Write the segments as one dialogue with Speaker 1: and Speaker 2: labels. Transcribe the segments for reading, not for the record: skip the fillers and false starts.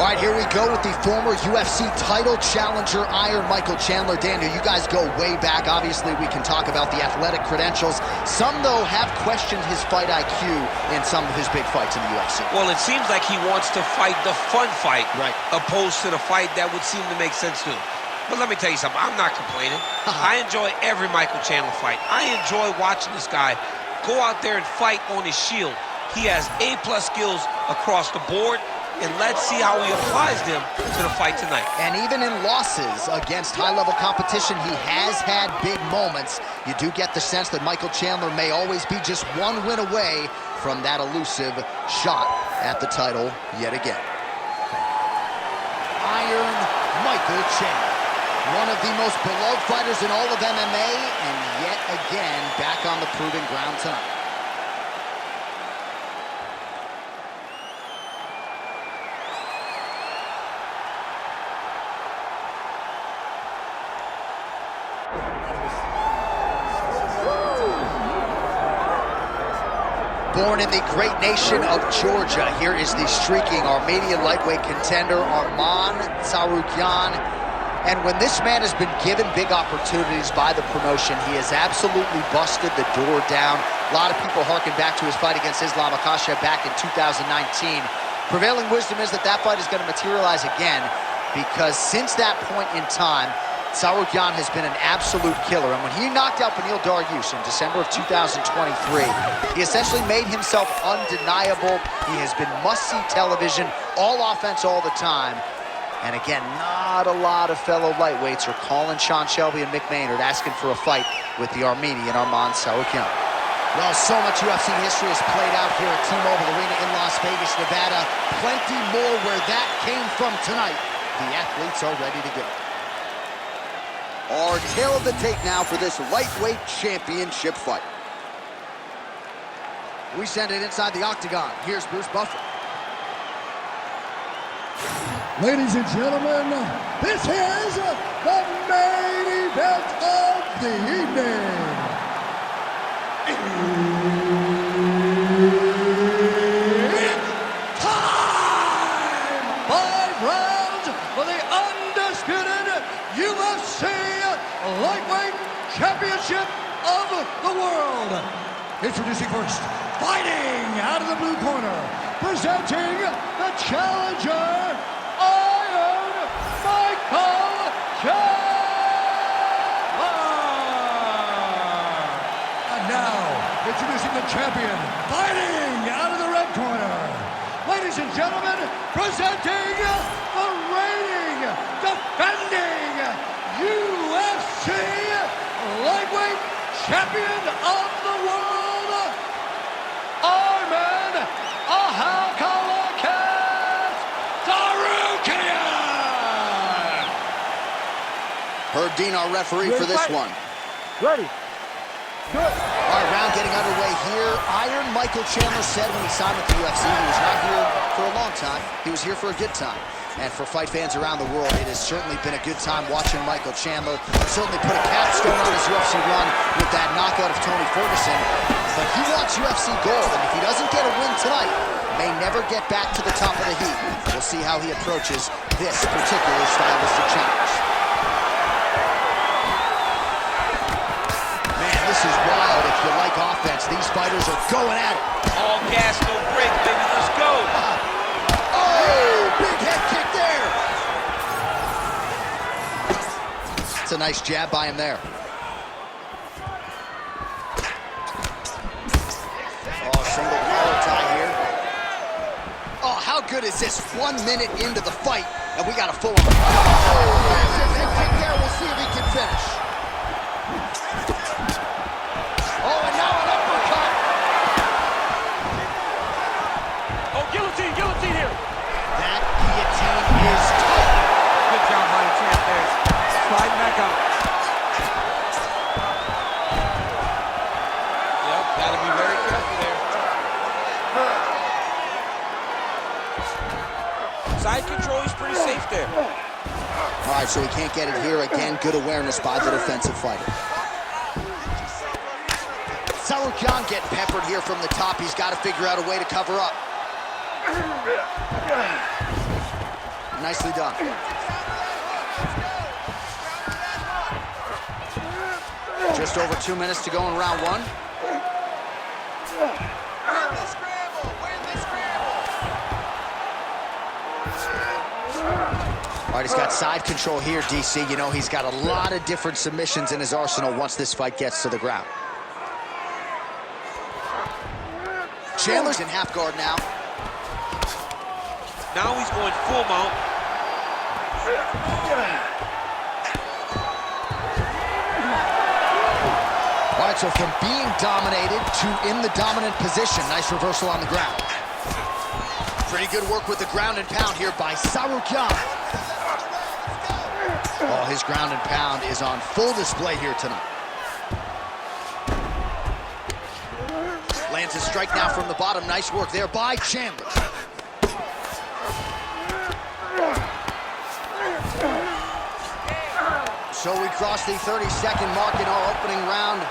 Speaker 1: All right, here we go with the former UFC title challenger, Iron Michael Chandler. Daniel, you guys go way back. Obviously, we can talk about the athletic credentials. Some, though, have questioned his fight IQ in some of his big fights in the UFC.
Speaker 2: Well, it seems like he wants to fight the fun fight,
Speaker 1: right,
Speaker 2: opposed to the fight that would seem to make sense to him. But let me tell you something, I'm not complaining. I enjoy every Michael Chandler fight. I enjoy watching this guy go out there and fight on his shield. He has A-plus skills across the board, and let's see how he applies them to the fight tonight.
Speaker 1: And even in losses against high-level competition, he has had big moments. You do get the sense that Michael Chandler may always be just one win away from that elusive shot at the title yet again. Iron Michael Chandler, one of the most beloved fighters in all of MMA, and yet again back on the proving ground tonight. Born in the great nation of Georgia, here is the streaking Armenian lightweight contender, Arman Tsarukyan. And when this man has been given big opportunities by the promotion, he has absolutely busted the door down. A lot of people harken back to his fight against Islam Makhachev back in 2019. Prevailing wisdom is that that fight is going to materialize again, because since that point in time, Tsarukyan has been an absolute killer. And when he knocked out Beneil Dariush in December of 2023, he essentially made himself undeniable. He has been must-see television, all offense all the time. And again, not a lot of fellow lightweights are calling Sean Shelby and Mick Maynard asking for a fight with the Armenian Arman Tsarukyan. Well, so much UFC history has played out here at T-Mobile Arena in Las Vegas, Nevada. Plenty more where that came from tonight. The athletes are ready to go.
Speaker 3: Our tale of the tape now for this lightweight championship fight.
Speaker 1: We send it inside the octagon. Here's Bruce Buffer.
Speaker 4: Ladies and gentlemen, this is the main event of the evening. It's time! 5 rounds for the undisputed UFC Lightweight Championship of the world. Introducing first, fighting out of the blue corner, presenting the challenger, Iron Michael Chandler. And now, introducing the champion, fighting out of the red corner. Ladies and gentlemen, presenting the reigning, defending UFC Lightweight Champion of the World, Arman Tsarukyan.
Speaker 3: Herb Dean, our referee for this one.
Speaker 4: Ready. Good.
Speaker 1: All right, round getting underway here. Iron Michael Chandler said when he signed with the UFC he was not here for a long time. He was here for a good time. And for fight fans around the world, it has certainly been a good time watching Michael Chandler. Certainly put a capstone on his UFC run with that knockout of Tony Ferguson. But he wants UFC gold, and if he doesn't get a win tonight, may never get back to the top of the heap. We'll see how he approaches this particular stylistic challenge. Man, this is wild. If you like offense, these fighters are going at it.
Speaker 2: All gas, no brakes, baby. Let's go.
Speaker 1: Big head kick there. It's a nice jab by him there. Oh, single collar tie here. Oh, how good is this? 1 minute into the fight, and we got a full-on. Oh, massive head kick there. We'll see if he can finish. Oh, and now an uppercut.
Speaker 2: Oh, guillotine here.
Speaker 1: That guillotine is tough.
Speaker 2: Good job by the champ there. Sliding back up. Yep, gotta be very careful there. Side control is pretty safe there.
Speaker 1: All right, so he can't get it here. Again, good awareness by the defensive fighter. Tsarukyan getting peppered here from the top. He's got to figure out a way to cover up.
Speaker 3: Nicely done. Just over 2 minutes to go in round one. All right, he's got side control here, DC. You know, he's got a lot of different submissions in his arsenal once this fight gets to the ground. Chandler's in half guard now.
Speaker 2: Now he's going full mount.
Speaker 1: All right, so from being dominated to in the dominant position. Nice reversal on the ground. Pretty good work with the ground and pound here by Tsarukyan. Oh, his ground and pound is on full display here tonight. Lands a strike now from the bottom. Nice work there by Chandler. So we cross the 30-second mark in our opening round.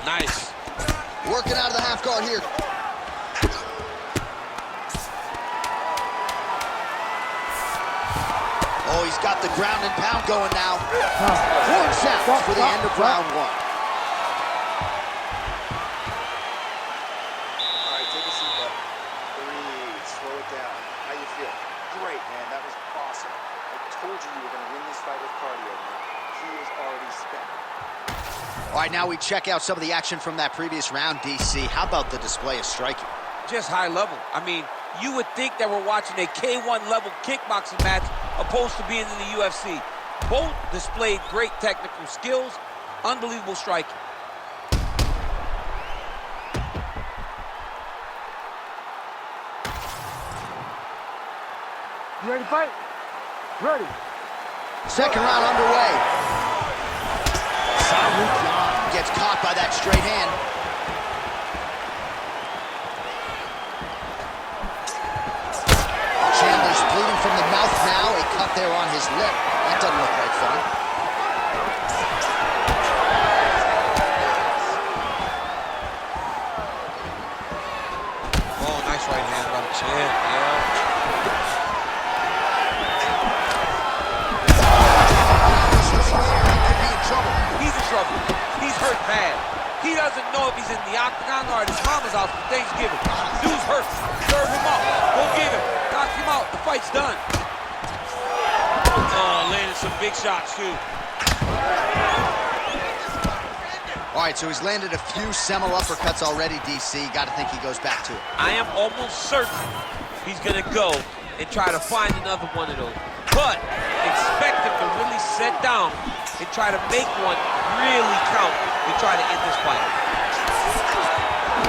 Speaker 2: Nice.
Speaker 3: Working out of the half guard here. Oh, he's got the ground and pound going now. Horn sounds for the end of round one.
Speaker 5: All right, take a seat, bud. Breathe, slow it down. How you feel? Great, man, that was awesome. I told you you were gonna win this fight with cardio, man. He is already spent.
Speaker 1: All right, now we check out some of the action from that previous round, DC. How about the display of striking?
Speaker 2: Just high level. I mean, you would think that we're watching a K1 level kickboxing match opposed to being in the UFC. Both displayed great technical skills, unbelievable striking.
Speaker 5: You ready to fight? Ready.
Speaker 1: Second round underway. Tsarukyan gets caught by that straight hand. Chandler's bleeding from the mouth now. A cut there on his lip. That doesn't look like fun.
Speaker 2: Oh, nice right hand on the chin. Yeah. He's in trouble. He's hurt bad. He doesn't know if he's in the octagon or at his mama's house for Thanksgiving. Dude's hurt. Serve him up. Go get him. Knock him out. The fight's done. Oh, landed some big shots, too.
Speaker 1: All right, so he's landed a few seminal uppercuts already, DC. Got to think he goes back to it.
Speaker 2: I am almost certain he's going to go and try to find another one of those. But expect him to really sit down and try to make one really count and try to end this fight.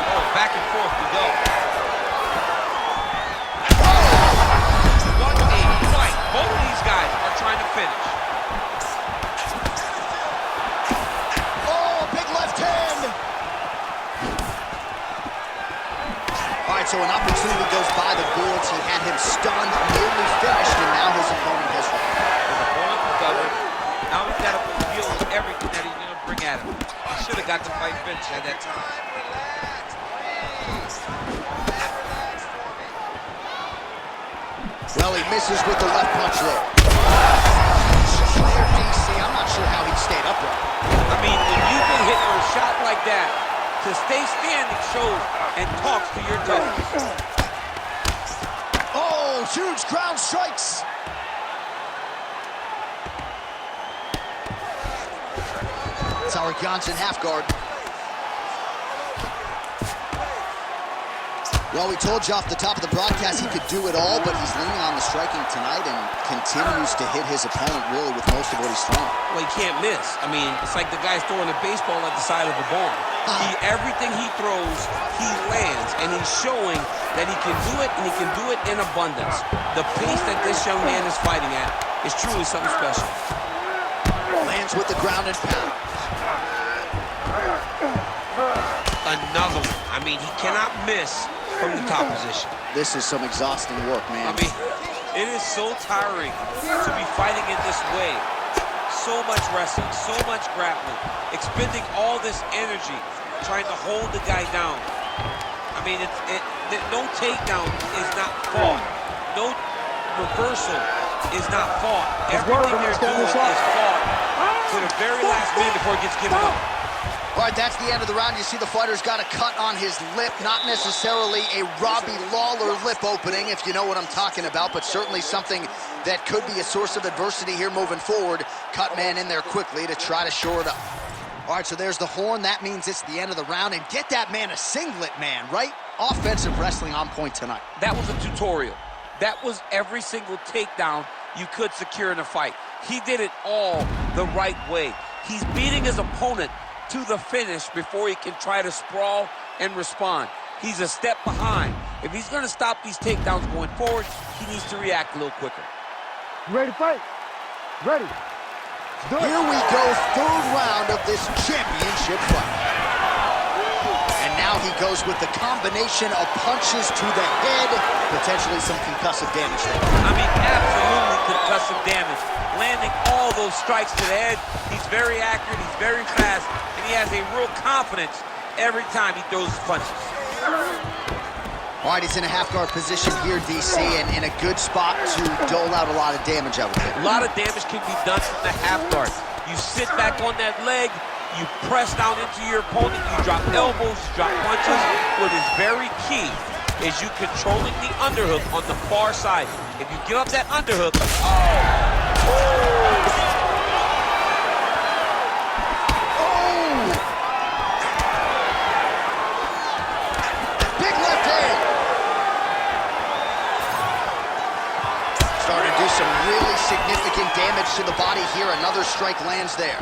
Speaker 2: Oh, back and forth we go. What a fight. Both of these guys are trying to finish.
Speaker 1: Oh, big left hand. All right, so an opportunity goes by the boards. He had him stunned, nearly finished, and now his opponent has recovered.
Speaker 2: His opponent recovered. Now he's got to deal with everything that he's going to bring at him. He should have got the fight finished at that time.
Speaker 1: Well, he misses with the left punch there. Clear, DC. I'm not sure how he stayed upright.
Speaker 2: I mean, when you've been hit with a shot like that, to stay standing shows and talks to your toughness.
Speaker 1: Oh, huge ground strikes. Tsarukyan's in half guard. Well, we told you off the top of the broadcast he could do it all, but he's leaning on the striking tonight and continues to hit his opponent really with most of what he's throwing.
Speaker 2: Well, he can't miss. I mean, it's like the guy's throwing a baseball at the side of a barn. Everything he throws, he lands, and he's showing that he can do it, and he can do it in abundance. The pace that this young man is fighting at is truly something special.
Speaker 1: Lands with the ground and pound.
Speaker 2: Another one. I mean, he cannot miss from the top position.
Speaker 1: This is some exhausting work, man.
Speaker 2: I mean, it is so tiring to be fighting in this way. So much wrestling, so much grappling, expending all this energy, trying to hold the guy down. I mean, no takedown is not fought. No reversal is not fought. Everything they're doing is fought to the very last minute before it gets given up.
Speaker 3: All right, that's the end of the round. You see the fighter's got a cut on his lip. Not necessarily a Robbie Lawler lip opening, if you know what I'm talking about, but certainly something that could be a source of adversity here moving forward. Cut man in there quickly to try to shore it up. All right, so there's the horn. That means it's the end of the round. And get that man a singlet, man, right? Offensive wrestling on point tonight.
Speaker 6: That was a tutorial. That was every single takedown you could secure in a fight. He did it all the right way. He's beating his opponent to the finish before he can try to sprawl and respond. He's a step behind. If he's going to stop these takedowns going forward, he needs to react a little quicker.
Speaker 4: You ready to fight? Ready.
Speaker 3: Here we go, third round of this championship fight. And now he goes with the combination of punches to the head, potentially some concussive damage there.
Speaker 6: I mean, absolutely concussive damage. Landing all those strikes to the head. He's very accurate, he's very fast, and he has a real confidence every time he throws his punches.
Speaker 3: All right, he's in a half-guard position here, DC, and in a good spot to dole out a lot of damage, I would think.
Speaker 6: A lot of damage can be done from the half guard. You sit back on that leg, you press down into your opponent, you drop elbows, you drop punches. What is very key is you controlling the underhook on the far side. If you give up that underhook,
Speaker 3: Big left hand. Starting to do some really significant damage to the body here. Another strike lands there.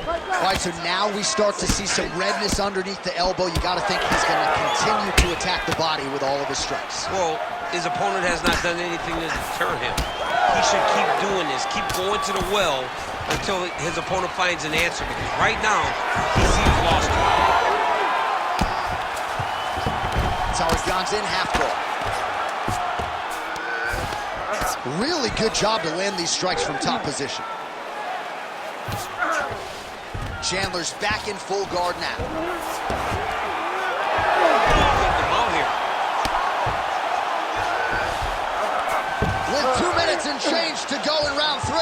Speaker 3: All right, so now we start to see some redness underneath the elbow. You got to think he's going to continue to attack the body with all of his strikes.
Speaker 2: Well, his opponent has not done anything to deter him. He should keep doing this, keep going to the well until his opponent finds an answer, because right now, he seems lost to it.
Speaker 3: Tsarukyan's in half guard. Really good job to land these strikes from top position. Chandler's back in full guard now. With 2 minutes and change to go in round 3.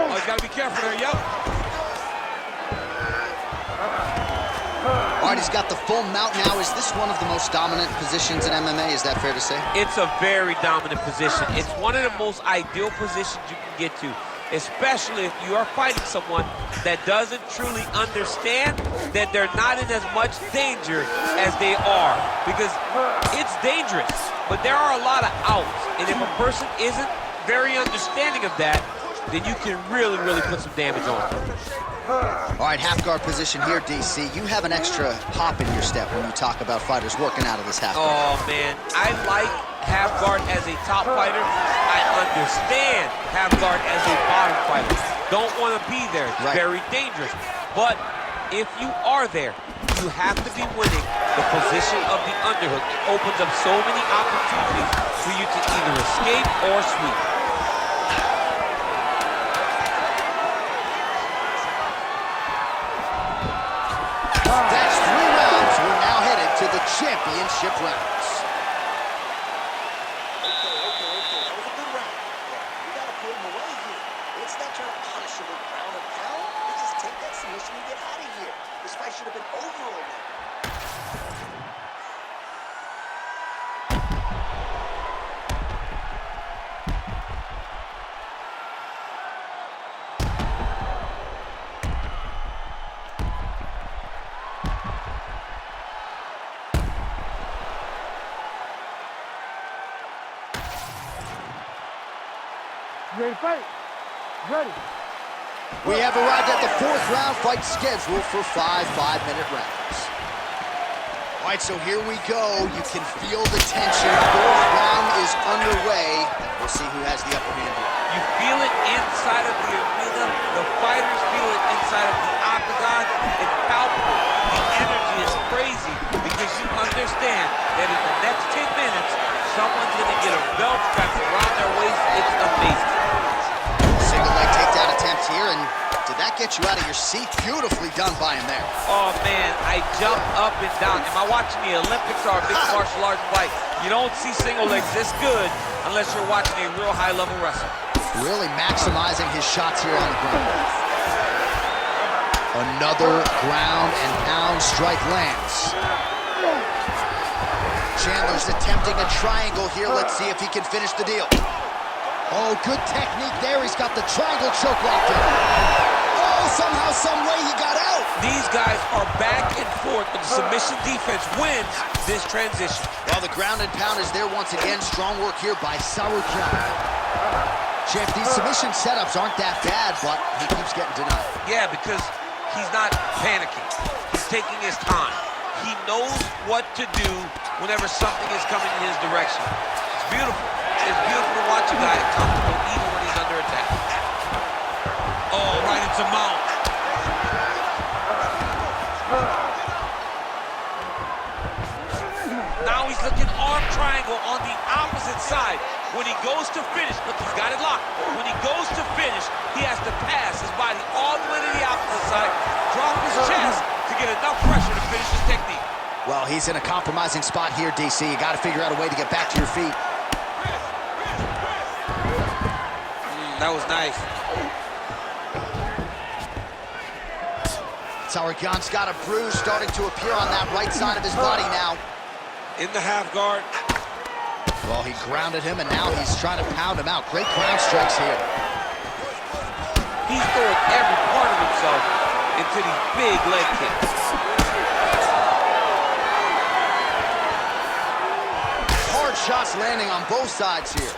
Speaker 6: oh, he's got to be careful there, yep.
Speaker 3: All right, he's got the full mount now. Is this one of the most dominant positions in MMA? Is that fair to say?
Speaker 6: It's a very dominant position. It's one of the most ideal positions you can get to, especially if you are fighting someone that doesn't truly understand that they're not in as much danger as they are. Because it's dangerous, but there are a lot of outs. And if a person isn't very understanding of that, then you can really, really put some damage on them.
Speaker 3: All right, half guard position here, DC. You have an extra hop in your step when you talk about fighters working out of this half guard.
Speaker 6: Oh, man. I like half guard as a top fighter. I understand half guard as a bottom fighter. Don't want to be there. It's very dangerous. But if you are there, you have to be winning the position of the underhook. It opens up so many opportunities for you to either escape or sweep.
Speaker 3: That's 3 rounds. We're now headed to the championship rounds.
Speaker 5: Okay. That was a good round. We got to put him away here. Let's not try to punish him with ground and pound. Let's just take that submission and get out of here. This fight should have been over already.
Speaker 4: You ready to fight? Ready.
Speaker 3: We have arrived at the 4th round fight scheduled for 5 5-minute rounds. All right, so here we go. You can feel the tension. 4th round is underway. We'll see who has the upper hand here.
Speaker 6: You feel it inside of the arena. The fighters feel it inside of the octagon. It's palpable. The energy is crazy because you understand that in the next 10 minutes, someone's going to get a belt strapped around their waist, it's amazing.
Speaker 3: Single leg takedown attempt here, and did that get you out of your seat? Beautifully done by him there.
Speaker 6: Oh, man, I jumped up and down. Am I watching the Olympics or a mixed martial arts fight? You don't see single legs this good unless you're watching a real high-level wrestler.
Speaker 3: Really maximizing his shots here on the ground. Another ground and pound strike lands. Chandler's attempting a triangle here. Let's see if he can finish the deal. Oh, good technique there. He's got the triangle choke locked in. Oh, somehow, some way he got out.
Speaker 6: These guys are back and forth, but the submission defense wins this transition.
Speaker 3: Well, the ground and pound is there once again. Strong work here by Tsarukyan. Jeff, these submission setups aren't that bad, but he keeps getting denied.
Speaker 6: Yeah, because he's not panicking. He's taking his time. He knows what to do whenever something is coming in his direction. It's beautiful. It's beautiful to watch a guy comfortable even when he's under attack. Oh, right into mount. Now he's looking arm triangle on the opposite side. When he goes to finish, look, he's got it locked. When he goes to finish, he has to pass his body all the way to the opposite side, drop his chest to get enough pressure to finish his technique.
Speaker 3: Well, he's in a compromising spot here, DC. You got to figure out a way to get back to your feet.
Speaker 6: That was nice.
Speaker 3: Tsarukyan's got a bruise starting to appear on that right side of his body now.
Speaker 6: In the half guard.
Speaker 3: Well, he grounded him, and now he's trying to pound him out. Great ground strikes here.
Speaker 6: He's throwing every part of himself into these big leg kicks.
Speaker 3: Hard shots landing on both sides here.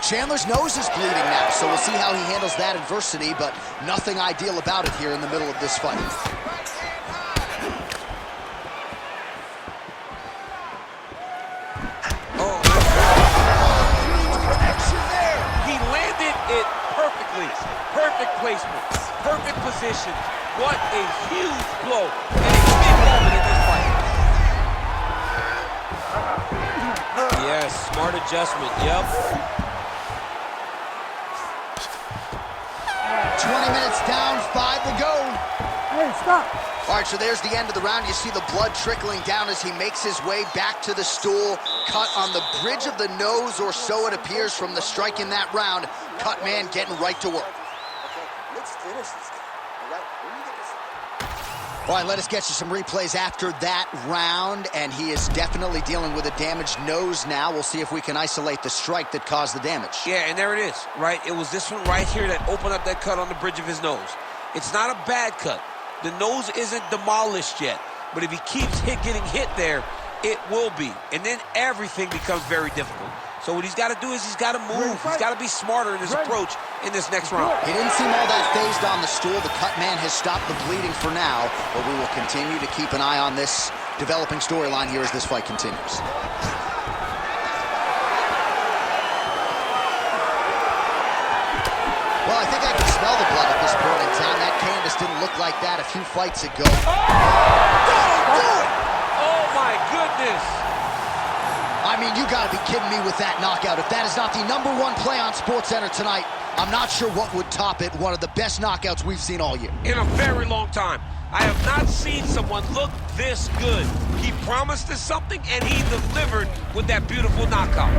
Speaker 3: Chandler's nose is bleeding now, so we'll see how he handles that adversity, but nothing ideal about it here in the middle of this fight.
Speaker 6: Perfect placement, perfect position. What a huge blow and a big moment in this fight. Yes, smart adjustment, yep.
Speaker 3: 20 minutes down, 5 to go.
Speaker 4: Hey, stop.
Speaker 3: All right, so there's the end of the round. You see the blood trickling down as he makes his way back to the stool. Cut on the bridge of the nose, or so it appears from the strike in that round. Cut man getting right to work.
Speaker 5: Okay, let's finish this guy. All right, where do you get this?
Speaker 3: All right, let us get you some replays after that round, and he is definitely dealing with a damaged nose now. We'll see if we can isolate the strike that caused the damage.
Speaker 6: Yeah, and there it is, right? It was this one right here that opened up that cut on the bridge of his nose. It's not a bad cut. The nose isn't demolished yet, but if he keeps getting hit there, it will be. And then everything becomes very difficult. So what he's got to do is he's got to move. He's got to be smarter in his approach in this next round.
Speaker 3: He didn't seem all that phased on the stool. The cut man has stopped the bleeding for now, but we will continue to keep an eye on this developing storyline here as this fight continues. Well, I think I can smell the blood at this point in time. That canvas didn't look like that a few fights ago.
Speaker 6: Oh, my goodness.
Speaker 3: I mean, you gotta be kidding me with that knockout. If that is not the #1 play on SportsCenter tonight, I'm not sure what would top it. One of the best knockouts we've seen all year.
Speaker 6: In a very long time. I have not seen someone look this good. He promised us something, and he delivered with that beautiful knockout.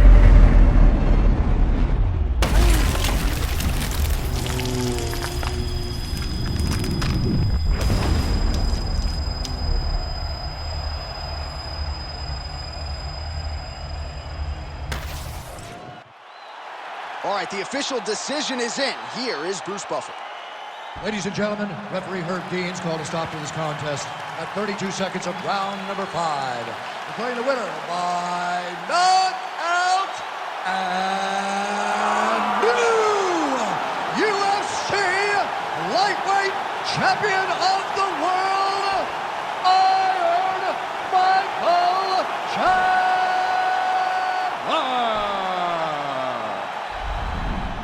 Speaker 3: All right, the official decision is in. Here is Bruce Buffer.
Speaker 4: Ladies and gentlemen, referee Herb Deans called a stop to this contest at 32 seconds of round number 5. Declaring the winner by knockout and new UFC lightweight champion of the world, Arman Tsarukyan.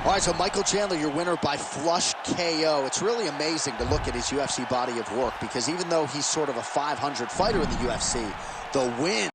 Speaker 3: All right, so Michael Chandler, your winner by flush KO. It's really amazing to look at his UFC body of work because even though he's sort of a 500 fighter in the UFC, the win